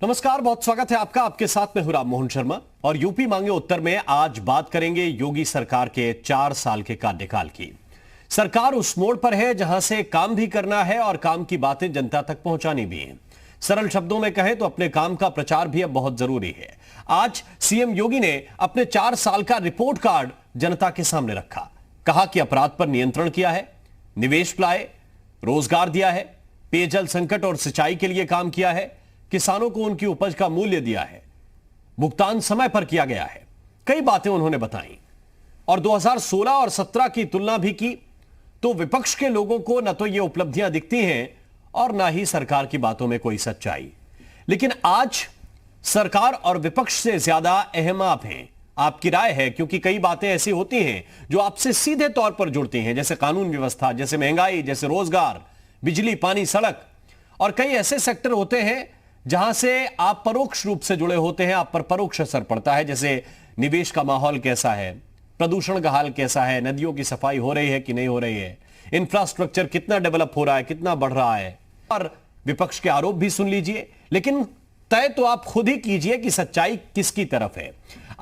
नमस्कार, बहुत स्वागत है आपका। आपके साथ में हूं राम मोहन शर्मा और यूपी मांगे उत्तर में आज बात करेंगे योगी सरकार के 4 साल के कार्यकाल की। सरकार उस मोड़ पर है जहां से काम भी करना है और काम की बातें जनता तक पहुंचानी भी है। सरल शब्दों में कहें तो अपने काम का प्रचार भी अब बहुत जरूरी है। आज सीएम योगी ने अपने 4 साल का रिपोर्ट कार्ड जनता के सामने रखा। कहा कि अपराध पर नियंत्रण किया है, निवेश लाए, रोजगार दिया है, पेयजल संकट और सिंचाई के लिए काम किया है, किसानों को उनकी उपज का मूल्य दिया है, भुगतान समय पर किया गया है। कई बातें उन्होंने बताई और 2016 और 17 की तुलना भी की तो विपक्ष के लोगों को न तो ये उपलब्धियां दिखती हैं और ना ही सरकार की बातों में कोई सच्चाई। लेकिन आज सरकार और विपक्ष से ज्यादा अहम आप हैं। आपकी राय है, क्योंकि कई बातें ऐसी होती हैं जो आपसे सीधे तौर पर जुड़ती हैं, जैसे कानून व्यवस्था, जैसे महंगाई, जैसे रोजगार, बिजली, पानी, सड़क। और कई ऐसे सेक्टर होते हैं जहां से आप परोक्ष रूप से जुड़े होते हैं, आप पर परोक्ष असर पड़ता है, जैसे निवेश का माहौल कैसा है, प्रदूषण का हाल कैसा है, नदियों की सफाई हो रही है कि नहीं हो रही है, इंफ्रास्ट्रक्चर कितना डेवलप हो रहा है, कितना बढ़ रहा है। और विपक्ष के आरोप भी सुन लीजिए, लेकिन तय तो आप खुद ही कीजिए कि सच्चाई किसकी तरफ है।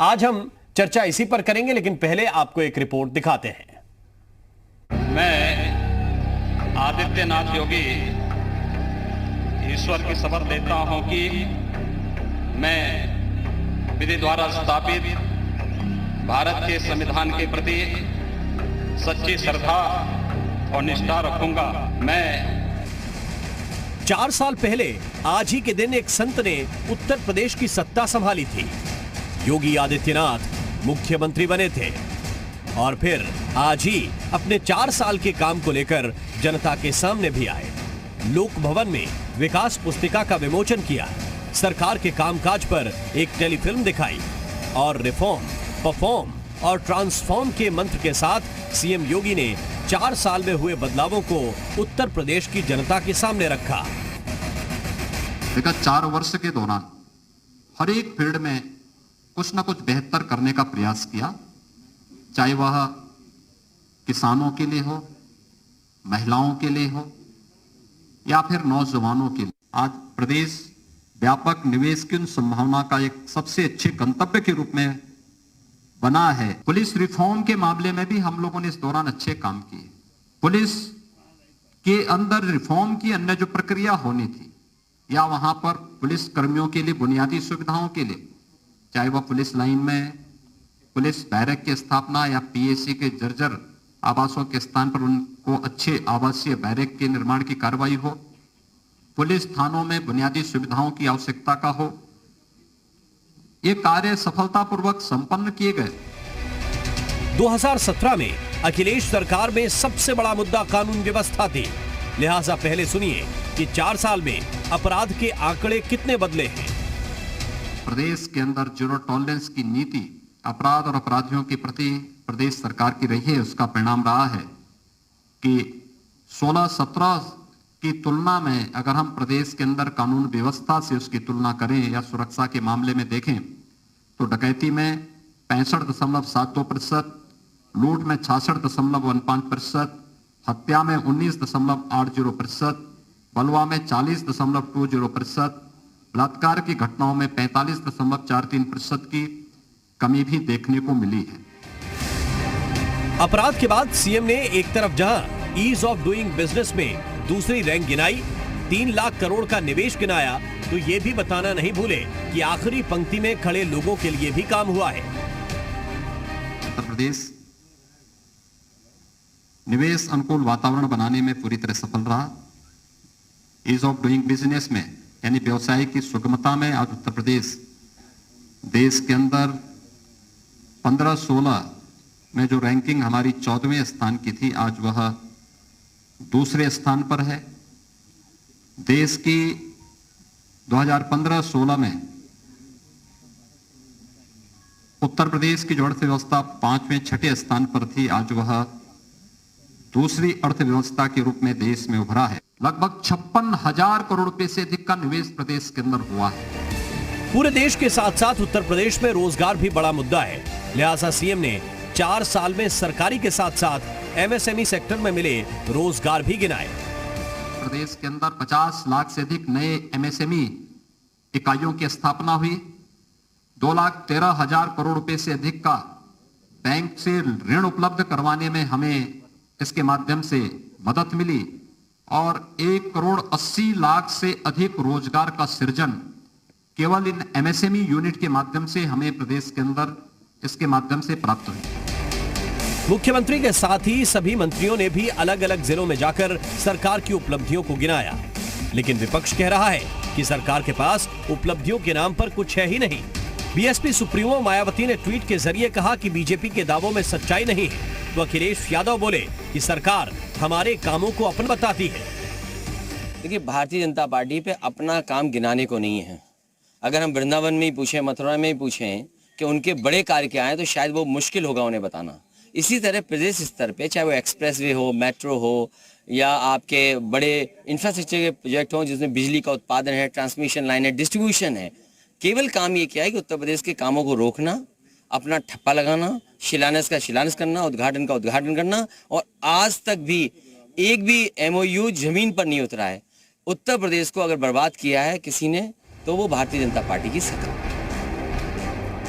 आज हम चर्चा इसी पर करेंगे, लेकिन पहले आपको एक रिपोर्ट दिखाते हैं। मैं आदित्यनाथ योगी ईश्वर की शपथ लेता हूं कि मैं विधि द्वारा स्थापित भारत के संविधान के प्रति सच्ची श्रद्धा और निष्ठा रखूंगा। मैं 4 साल पहले आज ही के दिन एक संत ने उत्तर प्रदेश की सत्ता संभाली थी। योगी आदित्यनाथ मुख्यमंत्री बने थे और फिर आज ही अपने 4 साल के काम को लेकर जनता के सामने भी आए। लोक भवन में विकास पुस्तिका का विमोचन किया, सरकार के कामकाज पर एक टेलीफिल्म दिखाई और रिफॉर्म, परफॉर्म और ट्रांसफॉर्म के मंत्र के साथ सीएम योगी ने 4 साल में हुए बदलावों को उत्तर प्रदेश की जनता के सामने रखा। विगत 4 वर्ष के दौरान हर एक फील्ड में कुछ न कुछ बेहतर करने का प्रयास किया, चाहे वह किसानों के लिए हो, महिलाओं के लिए हो या फिर नौजवानों के लिए। आज प्रदेश व्यापक निवेश की उन संभावना का एक सबसे अच्छे गंतव्य के रूप में बना है। पुलिस रिफॉर्म के मामले में भी हम लोगों ने इस दौरान अच्छे काम किए। पुलिस के अंदर रिफॉर्म की अन्य जो प्रक्रिया होनी थी या वहां पर पुलिस कर्मियों के लिए बुनियादी सुविधाओं के लिए, चाहे वह पुलिस लाइन में पुलिस बैरक की स्थापना या पीएसी के जर्जर आवासों के स्थान पर उनको अच्छे आवासीय बैरक के निर्माण की कार्रवाई हो, पुलिस थानों में बुनियादी सुविधाओं की आवश्यकता का हो, ये कार्य सफलतापूर्वक संपन्न किए गए। 2017 में अखिलेश सरकार में सबसे बड़ा मुद्दा कानून व्यवस्था थी। लिहाजा पहले सुनिए कि 4 साल में अपराध के आंकड़े कितने बदले हैं। प्रदेश के अंदर जीरो टॉलरेंस की नीति अपराध और अपराधियों के प्रति प्रदेश सरकार की रही है। उसका परिणाम रहा है कि 16-17 की तुलना में अगर हम प्रदेश के अंदर कानून व्यवस्था से उसकी तुलना करें या सुरक्षा के मामले में देखें तो डकैती में 65.72%, लूट में 66.15%, हत्या में 19.80%, बलवा में 40.20%, बलात्कार की घटनाओं में 45.43% की कमी भी देखने को मिली है। अपराध के बाद सीएम ने एक तरफ जहां ईज ऑफ डूइंग बिजनेस में दूसरी रैंक गिनाई, 3 लाख करोड़ का निवेश गिनाया, तो यह भी बताना नहीं भूले कि आखिरी पंक्ति में खड़े लोगों के लिए भी काम हुआ है। उत्तर प्रदेश निवेश अनुकूल वातावरण बनाने में पूरी तरह सफल रहा। ईज ऑफ डूइंग बिजनेस में यानी व्यवसाय की सुगमता में आज उत्तर प्रदेश देश के अंदर 15-16 में जो रैंकिंग हमारी 14वें स्थान की थी, आज वह दूसरे स्थान पर है। देश की 2015-16 में उत्तर प्रदेश की जो अर्थव्यवस्था 5वें-6ठे स्थान पर थी, आज वह दूसरी अर्थव्यवस्था के रूप में देश में उभरा है। लगभग 56,000 करोड़ रुपए से अधिक का निवेश प्रदेश के अंदर हुआ है। पूरे देश के साथ साथ उत्तर प्रदेश में रोजगार भी बड़ा मुद्दा है। लिहाजा सीएम ने 4 साल में सरकारी के साथ साथ एमएसएमई सेक्टर में मिले रोजगार भी गिनाए। प्रदेश के अंदर 50 लाख से अधिक नए एमएसएमई इकाइयों की स्थापना हुई। 2,13,000 करोड़ रुपए से अधिक का बैंक से ऋण उपलब्ध करवाने में हमें इसके माध्यम से मदद मिली और 1,80,00,000 से अधिक रोजगार का सृजन केवल इन एमएसएमई यूनिट के माध्यम से हमें प्रदेश के अंदर इसके माध्यम से प्राप्त हुई। मुख्यमंत्री के साथ ही सभी मंत्रियों ने भी अलग अलग जिलों में जाकर सरकार की उपलब्धियों को गिनाया, लेकिन विपक्ष कह रहा है कि सरकार के पास उपलब्धियों के नाम पर कुछ है ही नहीं। बीएसपी सुप्रीमो मायावती ने ट्वीट के जरिए कहा कि बीजेपी के दावों में सच्चाई नहीं है, तो अखिलेश यादव बोले कि सरकार हमारे कामों को अपन बताती है। देखिए, भारतीय जनता पार्टी पे अपना काम गिनाने को नहीं है। अगर हम वृंदावन में ही पूछें, मथुरा में ही पूछें कि उनके बड़े कार्य क्या हैं, तो शायद वो मुश्किल होगा उन्हें बताना। इसी तरह प्रदेश स्तर पे चाहे वो एक्सप्रेसवे हो, मेट्रो हो या आपके बड़े इंफ्रास्ट्रक्चर के प्रोजेक्ट हो जिसमें बिजली का उत्पादन है, ट्रांसमिशन लाइन है, डिस्ट्रीब्यूशन है, केवल काम ये किया है कि उत्तर प्रदेश के कामों को रोकना, अपना ठप्पा लगाना, शिलान्यास का शिलान्यास करना, उद्घाटन का उद्घाटन करना, और आज तक भी एक भी एमओयू जमीन पर नहीं उतरा है। उत्तर प्रदेश को अगर बर्बाद किया है किसी ने तो वो भारतीय जनता पार्टी की सरकार।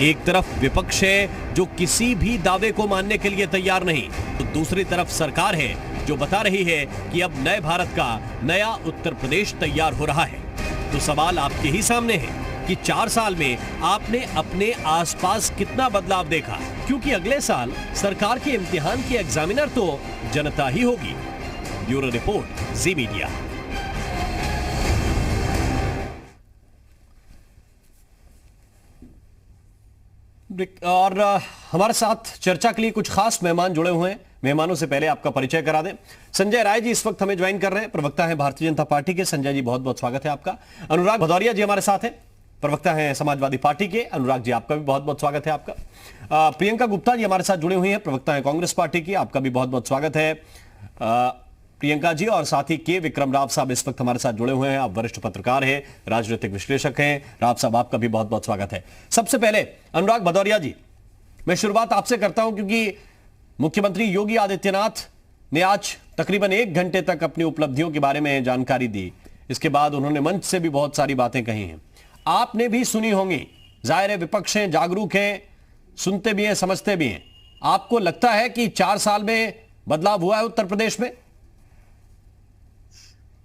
एक तरफ विपक्ष है जो किसी भी दावे को मानने के लिए तैयार नहीं, तो दूसरी तरफ सरकार है जो बता रही है कि अब नए भारत का नया उत्तर प्रदेश तैयार हो रहा है। तो सवाल आपके ही सामने है कि 4 साल में आपने अपने आसपास कितना बदलाव देखा, क्योंकि अगले साल सरकार के इम्तिहान की एग्जामिनर तो जनता ही होगी। ब्यूरो रिपोर्ट, जी मीडिया। और हमारे साथ चर्चा के लिए कुछ खास मेहमान जुड़े हुए हैं। मेहमानों से पहले आपका परिचय करा दें। संजय राय जी इस वक्त हमें ज्वाइन कर रहे हैं, प्रवक्ता हैं भारतीय जनता पार्टी के। संजय जी बहुत बहुत स्वागत है आपका। अनुराग भदौरिया जी हमारे साथ हैं, प्रवक्ता हैं समाजवादी पार्टी के। अनुराग जी आपका भी बहुत बहुत स्वागत है आपका। प्रियंका गुप्ता जी हमारे साथ जुड़े हुए हैं, प्रवक्ता हैं कांग्रेस पार्टी की। आपका भी बहुत बहुत स्वागत है प्रियंका जी। और साथ ही के विक्रम राव साहब इस वक्त हमारे साथ जुड़े हुए हैं। आप वरिष्ठ पत्रकार हैं, राजनीतिक विश्लेषक हैं। राव साहब आपका भी बहुत बहुत स्वागत है। सबसे पहले अनुराग भदौरिया जी, मैं शुरुआत आपसे करता हूं, क्योंकि मुख्यमंत्री योगी आदित्यनाथ ने आज तकरीबन 1 घंटे तक अपनी उपलब्धियों के बारे में जानकारी दी। इसके बाद उन्होंने मंच से भी बहुत सारी बातें कही हैं, आपने भी सुनी होंगी। जाहिर है विपक्ष हैं, जागरूक हैं, सुनते भी हैं, समझते भी हैं। आपको लगता है कि 4 साल में बदलाव हुआ है उत्तर प्रदेश में?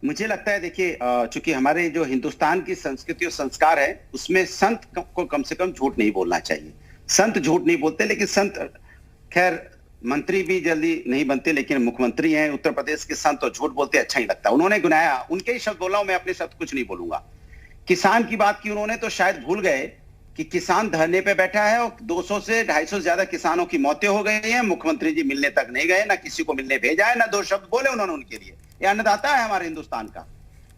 मुझे लगता है, देखिए, चूंकि हमारे जो हिंदुस्तान की संस्कृति और संस्कार है उसमें संत को कम से कम झूठ नहीं बोलना चाहिए। संत झूठ नहीं बोलते, लेकिन संत, खैर मंत्री भी जल्दी नहीं बनते, लेकिन मुख्यमंत्री हैं उत्तर प्रदेश के, संत और झूठ बोलते अच्छा ही लगता है। उन्होंने गुनाया, उनके ही शब्द बोला हूं मैं, अपने शब्द कुछ नहीं बोलूंगा। किसान की बात की उन्होंने, तो शायद भूल गए कि किसान धरने पे बैठा है और 200 से 250 से ज्यादा किसानों की मौतें हो गई हैं। मुख्यमंत्री जी मिलने तक नहीं गए, ना किसी को मिलने भेजा है, ना 2 शब्द बोले उन्होंने उनके लिए। ये अन्नदाता है हमारे हिंदुस्तान का।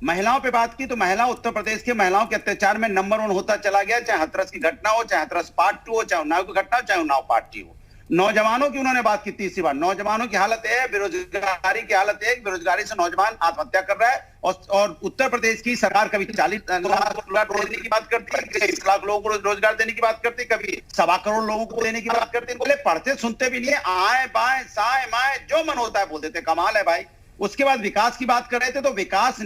महिलाओं पे बात की तो महिला, उत्तर प्रदेश की महिलाओं के अत्याचार में नंबर 1 होता चला गया, चाहे हाथरस की घटना हो, चाहे हाथरस पार्ट 2 हो, चाहे उन्नाव की घटना हो, चाहे उन्नाव पार्ट 3 हो। नौजवानों की उन्होंने बात की तीसरी बार। नौजवानों की हालत है, बेरोजगारी की हालत है, बेरोजगारी से नौजवान आत्महत्या कर रहा है। और उत्तर प्रदेश की सरकार कभी 40 लाख रोजगार देने की बात करती है, कभी 20 लाख लोगों को रोजगार देने की बात करती है, कभी 1.25 करोड़ लोगों को देने की बात करती है। बोले पढ़ते सुनते भी नहीं है, आए बाएं साए माए जो मन होता है बोल देते। कमाल है भाई। उसके बाद विकास की बात कर रहे थे, तो विकास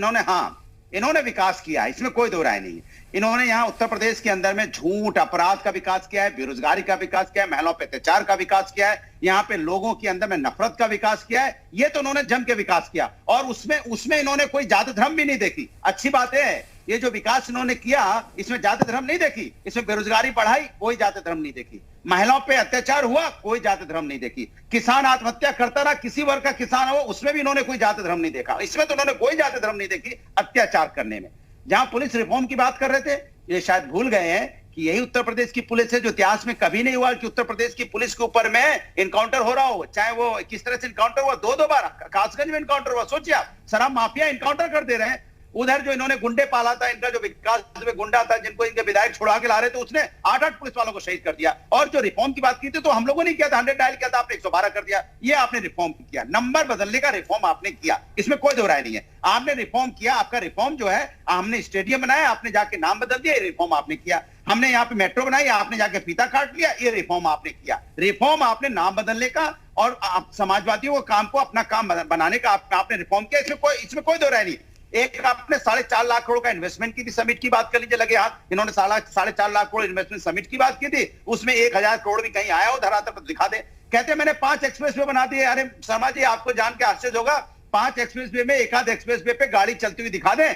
इन्होंने विकास किया है, इसमें कोई दो राय नहीं है। इन्होंने यहाँ उत्तर प्रदेश के अंदर में झूठ, अपराध का विकास किया है, बेरोजगारी का विकास किया है, महिलाओं पे अत्याचार का विकास किया है, यहाँ पे लोगों के अंदर में नफरत का विकास किया है। ये तो उन्होंने जम के विकास किया, और उसमें इन्होंने कोई जाति धर्म भी नहीं देखी। अच्छी बात है, ये जो विकास इन्होंने किया इसमें जाति धर्म नहीं देखी, इसमें बेरोजगारी बढ़ाई, कोई जाति धर्म नहीं देखी। महिलाओं पे अत्याचार हुआ, कोई जाति धर्म नहीं देखी। किसान आत्महत्या करता रहा, किसी वर्ग का किसान हो, उसमें भी इन्होंने कोई जाति धर्म नहीं देखा। इसमें तो उन्होंने कोई जाति धर्म नहीं देखी अत्याचार करने में। जहां पुलिस रिफॉर्म की बात कर रहे थे, ये शायद भूल गए हैं कि यही उत्तर प्रदेश की पुलिस है जो इतिहास में कभी नहीं हुआ कि उत्तर प्रदेश की पुलिस के ऊपर में इनकाउंटर हो रहा हो। चाहे वो किस तरह से इनकाउंटर हुआ, 2 बार कासगंज में इनकाउंटर हुआ। सोचिए आप, शराब माफिया इनकाउंटर कर दे रहे हैं। उधर जो इन्होंने गुंडे पाला था, इनका जो विकास में गुंडा था, जिनको इनके विधायक छुड़ा के ला रहे थे, उसने 8 पुलिस वालों को शहीद कर दिया। और जो रिफॉर्म की बात की थी, तो हम लोगों ने किया था, 100 डायल किया था, आपने 112 कर दिया। ये आपने रिफॉर्म किया, नंबर बदलने का रिफॉर्म आपने किया, इसमें कोई दो राय नहीं है। आपने रिफॉर्म किया, आपका रिफॉर्म जो है, हमने स्टेडियम बनाया, आपने जाके नाम बदल दिया, ये रिफॉर्म आपने किया। हमने यहाँ पे मेट्रो बनाई, आपने जाके फीता काट लिया, ये रिफॉर्म आपने किया। रिफॉर्म आपने नाम बदलने का और समाजवादियों को काम को अपना काम बनाने का आपने रिफॉर्म किया, इसमें कोई दो राय नहीं। एक आपने 4.5 लाख करोड़ का इन्वेस्टमेंट की थी, समिट की बात कर लीजिए, लगे हाथ इन्होंने 4.5 लाख करोड़ इन्वेस्टमेंट समिट की बात की थी, उसमें 1,000 करोड़ भी कहीं आया हो धरातल पर दिखा दे। कहते मैंने 5 एक्सप्रेस वे बना दिए। अरे शर्मा जी, आपको जान के आश्चर्य होगा, 5 एक्सप्रेस वे में एक आध एक्सप्रेस वे पे गाड़ी चलती हुई दिखा दे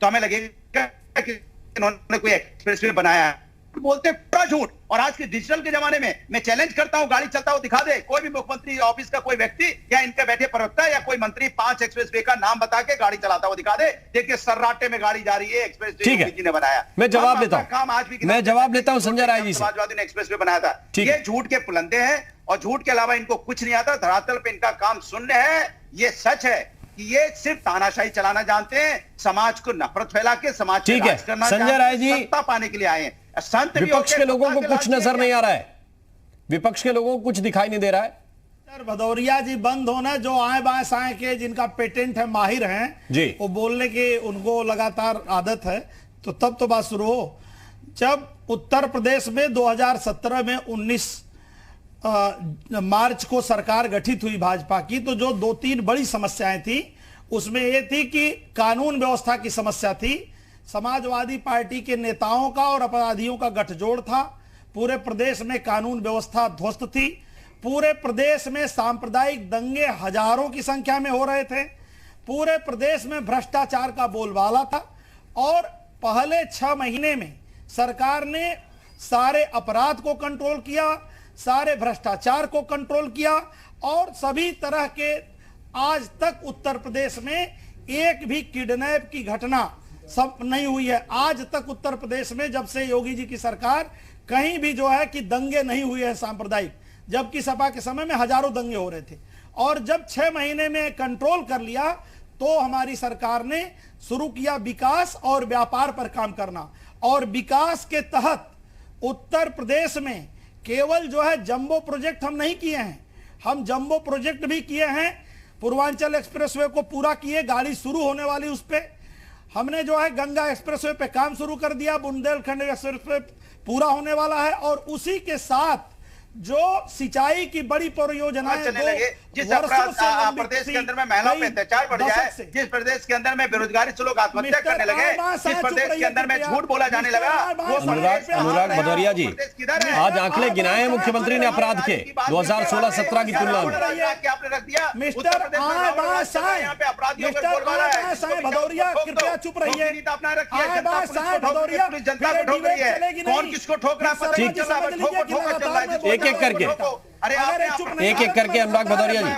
तो हमें लगेगा कि इन्होंने कोई एक्सप्रेस वे बनाया है। बोलते पूरा झूठ। और आज के डिजिटल के जमाने में मैं चैलेंज करता हूं, गाड़ी चलता हुआ दिखा दे कोई भी मुख्यमंत्री ऑफिस का कोई व्यक्ति या इनके बैठे प्रवक्ता या कोई मंत्री 5 एक्सप्रेस वे का नाम बता के गाड़ी चलाता हुआ दिखा दे। देखिए सर्राटे में गाड़ी जा रही है, एक्सप्रेस वे जी ने बनाया। मैं जवाब देता हूं, काम आज भी मैं जवाब लेता हूं संजय राय जी से। समाजवादी ने एक्सप्रेस वे बनाया था। ये झूठ के पुलंदे हैं और झूठ के अलावा इनको कुछ नहीं आता। धरातल पे इनका काम शून्य है। ये सच है कि ये सिर्फ तानाशाही चलाना जानते हैं, समाज को नफरत फैला के समाज ठीक है संजय राय जी, सत्ता पाने के लिए आए हैं। संत विपक्ष के लोगों को कुछ नजर नहीं आ रहा है, विपक्ष के लोगों को कुछ दिखाई नहीं दे रहा है। सर भदौरिया जी बंद होना, जो आए बाएं साएं के जिनका पेटेंट है, माहिर हैं जी, वो बोलने की उनको लगातार आदत है, तो तब तो बात शुरू हो। जब उत्तर प्रदेश में 2017 में 19 मार्च को सरकार गठित हुई भाजपा की, तो जो 2-3 बड़ी समस्याएं थी उसमें यह थी कि कानून व्यवस्था की समस्या थी, समाजवादी पार्टी के नेताओं का और अपराधियों का गठजोड़ था, पूरे प्रदेश में कानून व्यवस्था ध्वस्त थी, पूरे प्रदेश में सांप्रदायिक दंगे हजारों की संख्या में हो रहे थे, पूरे प्रदेश में भ्रष्टाचार का बोलबाला था। और पहले 6 महीने में सरकार ने सारे अपराध को कंट्रोल किया, सारे भ्रष्टाचार को कंट्रोल किया और सभी तरह के, आज तक उत्तर प्रदेश में एक भी किडनैप की घटना सब नहीं हुई है। आज तक उत्तर प्रदेश में जब से योगी जी की सरकार, कहीं भी जो है कि दंगे नहीं हुए हैं सांप्रदायिक, जबकि सपा के समय में हजारों दंगे हो रहे थे। और जब 6 महीने में कंट्रोल कर लिया तो हमारी सरकार ने शुरू किया विकास और व्यापार पर काम करना। और विकास के तहत उत्तर प्रदेश में केवल जो है जंबो प्रोजेक्ट हम नहीं किए हैं, हम जंबो प्रोजेक्ट भी किए हैं। पूर्वांचल एक्सप्रेसवे को पूरा किए, गाड़ी शुरू होने वाली उस पे। हमने जो है गंगा एक्सप्रेसवे पे काम शुरू कर दिया, बुंदेलखंड एक्सप्रेसवे पूरा होने वाला है। और उसी के साथ जो सिंचाई की बड़ी परियोजनाएं चलने लगे, जिस प्रदेश के अंदर में महिलाओं पे अत्याचार बढ़ जाए, जिस प्रदेश के अंदर में बेरोजगारी से लोग आत्महत्या करने लगे, जिस प्रदेश के अंदर में झूठ बोला जाने लगा, अनुराग भदौरिया जी, आज आंकड़े गिनाए मुख्यमंत्री ने अपराध के 2016-17 की तुलना में। आपने रख दिया मिस्टर भदौरिया, कृपया चुप रहिए। कौन किसको ठोक रहा है, एक एक करके अनुराग भदौरिया जी,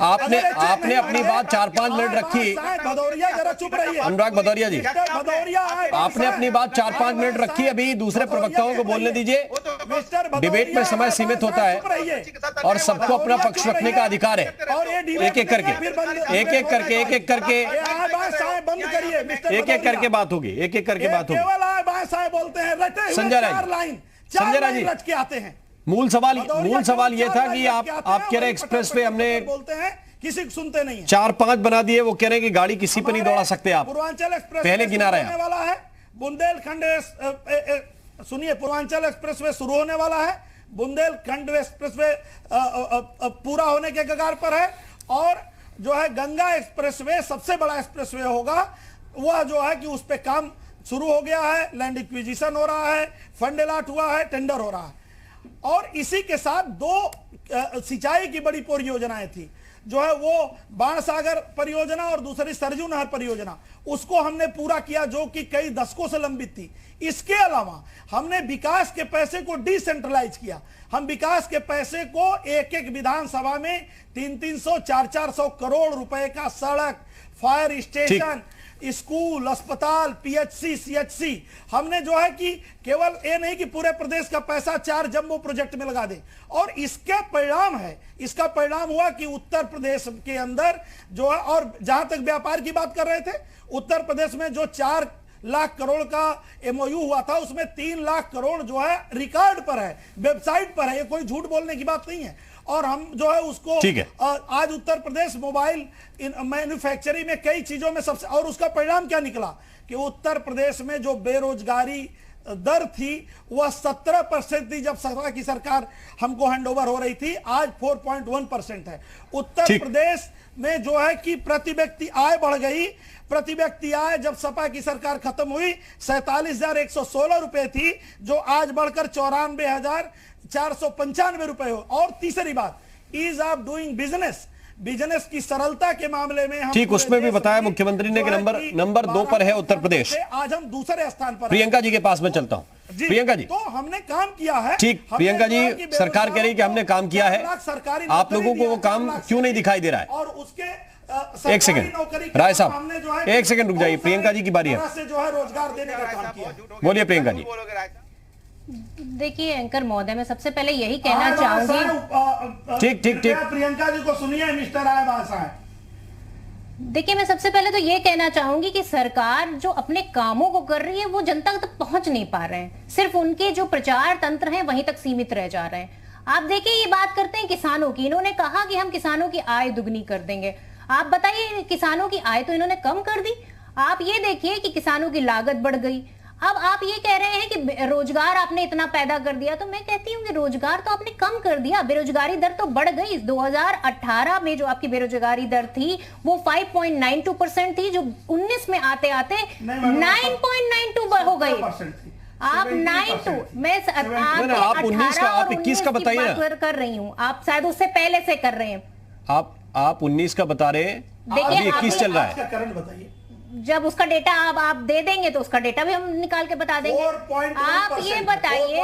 आपने अपनी बात 4-5 मिनट रखी। भदौरिया जरा चुप रहिए। अनुराग भदौरिया जी, आपने अपनी बात 4-5 मिनट रखी, अभी दूसरे प्रवक्ताओं को बोलने दीजिए। डिबेट में समय सीमित होता है और सबको अपना पक्ष रखने का अधिकार है। एक एक करके बात होगी, एक एक करके बात होगी। बोलते हैं संजय राय जी रच के आते हैं। मूल सवाल ये था कि आप कह रहे एक्सप्रेस पे हमने बोलते हैं, किसी को सुनते नहीं है। 4-5 बना दिए, वो कह रहे हैं कि गाड़ी किसी पे नहीं दौड़ा सकते आप। पूर्वांचल एक्सप्रेस पहले गिना रहे हैं वाला है, बुंदेलखंड सुनिए, पूर्वांचल एक्सप्रेसवे शुरू होने वाला है, बुंदेलखंड एक्सप्रेसवे पूरा होने के कगार पर है। और जो है गंगा एक्सप्रेसवे सबसे बड़ा एक्सप्रेसवे होगा, वह जो है कि उस पे काम शुरू हो गया है, लैंड एक्विजिशन हो रहा है, फंड अलॉट हुआ है, टेंडर हो रहा है। और इसी के साथ 2 सिंचाई की बड़ी परियोजनाएं थी, जो है वो बाणसागर परियोजना और दूसरी सरजू नहर परियोजना, उसको हमने पूरा किया, जो कि कई दशकों से लंबित थी। इसके अलावा हमने विकास के पैसे को डिसेंट्रलाइज किया। हम विकास के पैसे को एक विधानसभा में 300-300, 400-400 करोड़ रुपए का सड़क, फायर स्टेशन, स्कूल, अस्पताल, पीएचसी, सीएचसी, हमने जो है कि केवल ये नहीं कि पूरे प्रदेश का पैसा 4 जंबो प्रोजेक्ट में लगा दे। और इसका परिणाम हुआ कि उत्तर प्रदेश के अंदर जो है, और जहां तक व्यापार की बात कर रहे थे, उत्तर प्रदेश में जो 4 लाख करोड़ का एमओयू हुआ था, उसमें 3 लाख करोड़ जो है रिकॉर्ड पर है, वेबसाइट पर है, ये कोई झूठ बोलने की बात नहीं है। और हम जो है उसको आज उत्तर प्रदेश मोबाइल मैन्युफैक्चरिंग में कई चीजों में सबसे, और उसका परिणाम क्या निकला कि उत्तर प्रदेश में जो बेरोजगारी दर थी वह 17% थी जब सपा की सरकार हमको हैंडओवर हो रही थी, आज 4.1% है। उत्तर प्रदेश में जो है कि प्रति व्यक्ति आय बढ़ गई। प्रति व्यक्ति आय जब सपा की सरकार खत्म हुई 47,116 रुपए थी, जो आज बढ़कर 94,495 रुपए हो। और तीसरी बात, ease of doing business, business की सरलता के मामले में हम ठीक, उसमें भी बताया मुख्यमंत्री ने कि नंबर 2 पर है उत्तर प्रदेश। आज हम दूसरे स्थान पर। प्रियंका जी के पास में चलता हूं। प्रियंका जी, तो हमने काम किया है। ठीक, प्रियंका जी, सरकार कह रही है कि हमने काम किया है, आप लोगों को वो काम क्यों नहीं दिखाई दे रहा है? और उसके एक सेकंड राय साहब, एक सेकंड रुक जाइए, प्रियंका जी की बारी है। जो है रोजगार देने का काम किया। बोलिए प्रियंका जी। देखिए एंकर महोदय, मैं सबसे पहले यही कहना चाहूंगी। ठीक ठीक ठीक, प्रियंका जी को सुनिए, मिस्टर राय बासा है। देखिए, मैं सबसे पहले तो ये कहना चाहूंगी कि सरकार जो अपने कामों को कर रही है वो जनता तक पहुंच नहीं पा रहे हैं, सिर्फ उनके जो प्रचार तंत्र हैं वहीं तक सीमित रह जा रहे हैं। आप देखिए, ये बात करते हैं किसानों की, इन्होंने कहा कि हम किसानों की आय दुगनी कर देंगे। आप बताइए, किसानों की आय तो इन्होंने कम कर दी। आप ये देखिए कि किसानों की लागत बढ़ गई। अब आप ये कह रहे हैं कि रोजगार आपने इतना पैदा कर दिया, तो मैं कहती हूँ कि रोजगार तो आपने कम कर दिया, बेरोजगारी दर तो बढ़ गई। 2018 में जो आपकी बेरोजगारी दर थी वो 5.92% थी, जो 19 में आते आते 9.92 हो गई। आप 92, मैं आप 19 का, आप 21 का बताइए ना। कर रही हूँ, आप शायद उससे पहले से कर रहे हैं। आप 19 का बता रहे हैं, अभी 21 चल रहा है। करंट बताइए। जब उसका डेटा आप दे देंगे तो उसका डेटा भी हम निकाल के बता देंगे। आप ये बताइए,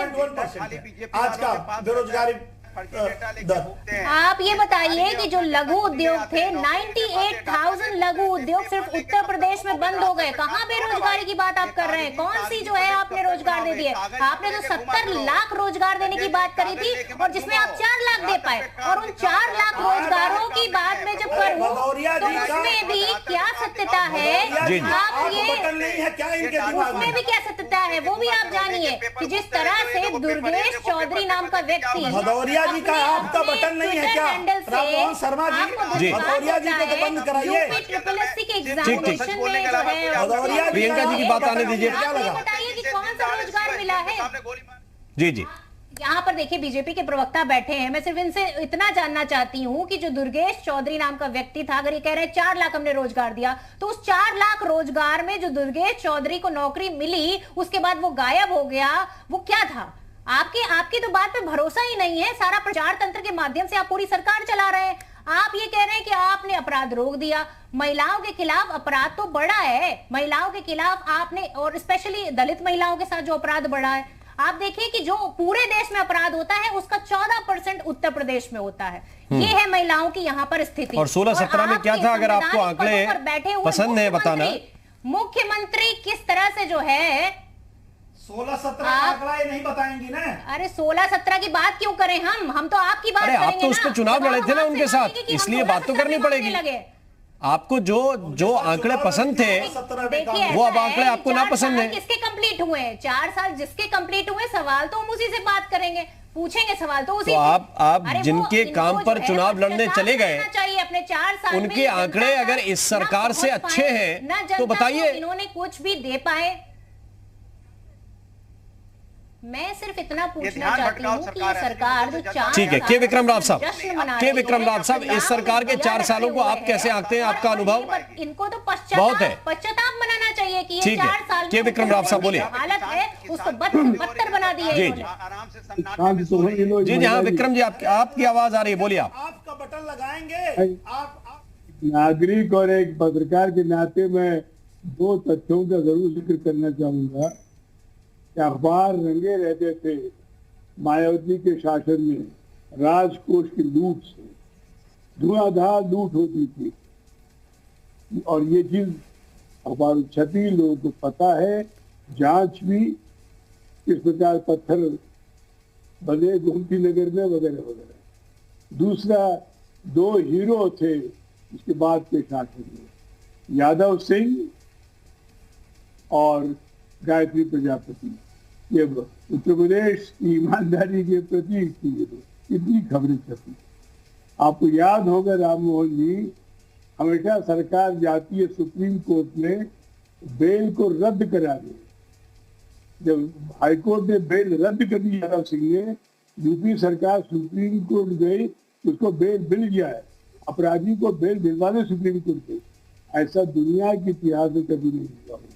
आज का बेरोजगारी आप ये बताइए कि जो लघु उद्योग थे 98,000 लघु उद्योग सिर्फ उत्तर प्रदेश में बंद हो गए। कहां बेरोजगारी की बात आप कर रहे हैं? कौन सी जो है आपने रोजगार दे दिए? आपने तो 70 लाख रोजगार देने की बात करी थी और जिसमें आप 4 लाख दे पाए, और उन 4 लाख रोजगारों की बात में जब करूं तो उसमें भी क्या सत्यता है? आप ये उसमें भी क्या सत्यता है वो भी आप जानिए कि जिस तरह से दुर्गेश चौधरी नाम का व्यक्ति भदौरिया जी का आपका बटन नहीं है क्या? राममोहन शर्मा जी, भदौरिया जी को तो बंद कराइए। प्रियंका जी की बात आने दीजिए। बताइए कि कौन सा रोजगार मिला है? जी जी, यहाँ पर देखिए बीजेपी के प्रवक्ता बैठे हैं, मैं सिर्फ इनसे इतना जानना चाहती हूँ कि जो दुर्गेश चौधरी नाम का व्यक्ति था, अगर ये कह रहे हैं 4 लाख हमने रोजगार दिया, तो उस 4 लाख रोजगार में जो दुर्गेश चौधरी को नौकरी मिली उसके बाद वो गायब हो गया, वो क्या था? आपकी तो बात पे भरोसा ही नहीं है। सारा प्रचार तंत्र के माध्यम से आप पूरी सरकार चला रहे हैं। आप ये कह रहे हैं कि आपने अपराध रोक दिया। महिलाओं के खिलाफ अपराध तो बढ़ा है, महिलाओं के खिलाफ आपने, और स्पेशली दलित महिलाओं के साथ जो अपराध बढ़ा है, आप देखिए कि जो पूरे देश में अपराध होता है उसका 14% उत्तर प्रदेश में होता है। ये है महिलाओं की यहाँ पर स्थिति। और 16-17 में क्या था, अगर आपको आंकड़े पसंद है बताना। मुख्यमंत्री किस तरह से जो है 16-17 आंकड़ा नहीं बताएंगी ना। अरे 16-17 की बात क्यों करें हम तो आपकी बात करेंगे। आप तो उस पर चुनाव लड़े थे ना उनके साथ, इसलिए बात तो करनी पड़ेगी। आपको जो आंकड़े पसंद थे वो अब आंकड़े आपको ना पसंद है। किसके कंप्लीट हुए? 4 साल जिसके कंप्लीट हुए, सवाल तो हम उसी से बात करेंगे, पूछेंगे सवाल तो उसी। तो आप जिनके काम पर चुनाव लड़ने चले गए चाहिए अपने 4 साल उनके आंकड़े अगर इस सरकार से अच्छे हैं तो बताइए। इन्होंने कुछ भी दे पाए? मैं सिर्फ इतना पूछना चाहती हूँ कि ये सरकार जो 4 ठीक है, के विक्रम राव साहब, इस सरकार के 4 सालों को आप कैसे आंकते हैं? आपका अनुभव? इनको तो बहुत है, पश्चाताप मनाना चाहिए कि ये ठीक 4 साल है। के विक्रम राव साहब बोलिए। हालत है उसको बदतर बना दी है। जी जी, हाँ विक्रम जी, आपकी आवाज आ रही है, बोलिए। आपका बटन लगाएंगे। आप नागरिक और एक पत्रकार के नाते मैं 2 तथ्यों का जरूर जिक्र करना चाहूंगा। अखबार रंगे रहते थे मायावती के शासन में राजकोष की लूट से, धुआंधार लूट होती थी, और ये चीज अखबार छपी, लोगों को पता है, जांच भी किस प्रकार पत्थर बने गोमती नगर में वगैरह वगैरह। दूसरा, 2 हीरो थे इसके बाद के शासन में, यादव सिंह और गायत्री प्रजापति। ये उत्तर प्रदेश की ईमानदारी के प्रतीक थी। कितनी खबरें छपी। आपको याद होगा राममोहन जी, हमेशा सरकार जाती है सुप्रीम कोर्ट में बेल को रद्द करा दे, जब हाईकोर्ट ने बेल रद्द कर दी यादव सिंह ने, यूपी सरकार सुप्रीम कोर्ट गई, उसको बेल मिल गया है, अपराधी को बेल दिलवाने सुप्रीम कोर्ट गई। ऐसा दुनिया के इतिहास में कभी नहीं हुआ होगा।